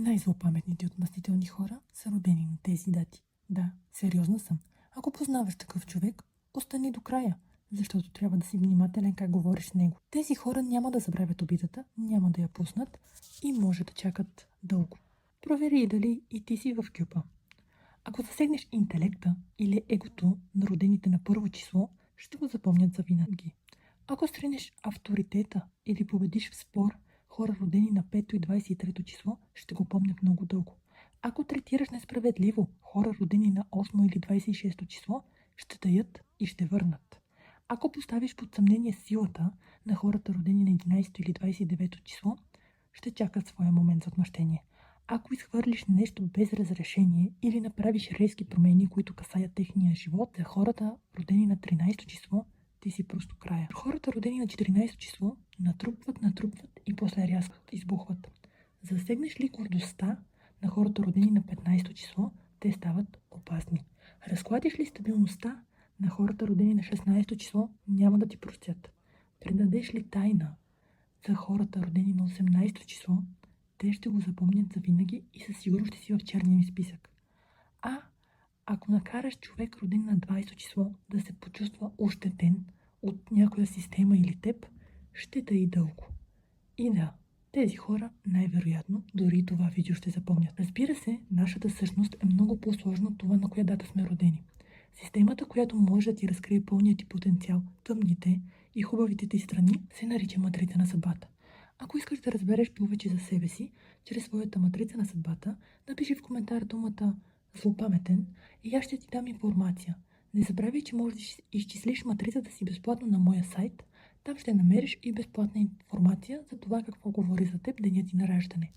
Най-злопаметните и отмъстителни хора са родени на тези дати. Да, сериозна съм. Ако познаваш такъв човек, остани до края, защото трябва да си внимателен как говориш с него. Тези хора няма да забравят обидата, няма да я пуснат и може да чакат дълго. Провери дали и ти си в кюпа. Ако засегнеш интелекта или егото на родените на първо число, ще го запомнят за винаги. Ако сринеш авторитета или победиш в спор, хора родени на 5 и 23 число ще го помнят много дълго. Ако третираш несправедливо хора родени на 8 или 26 число, ще таят и ще върнат. Ако поставиш под съмнение силата на хората родени на 11 или 29 число, ще чакат своя момент за отмъщение. Ако изхвърлиш нещо без разрешение или направиш резки промени, които касаят техния живот, за хората родени на 13 число, ти си просто края. Хората родени на 14 число натрупват и после рязко избухват. Засегнеш ли гордостта на хората родени на 15 число, те стават опасни. Разкладиш ли стабилността на хората родени на 16 число, няма да ти простят. Предадеш ли тайна за хората родени на 18 число, те ще го запомнят за винаги и със сигурност ще си в черния ми списък. Ако накараш човек роден на 20 число да се почувства ощетен от някоя система или теб, ще таи дълго. И да, тези хора най-вероятно дори това видео ще запомнят. Разбира се, нашата същност е много по-сложна от това, на коя дата сме родени. Системата, която може да ти разкрие пълният ти потенциал, тъмните и хубавите ти страни, се нарича матрица на съдбата. Ако искаш да разбереш повече за себе си, чрез своята матрица на съдбата, напиши в коментар думата злопаметен и аз ще ти дам информация. Не забравяй, че можеш да изчислиш матрицата си безплатно на моя сайт. Там ще намериш и безплатна информация за това какво говори за теб денят ти на раждане.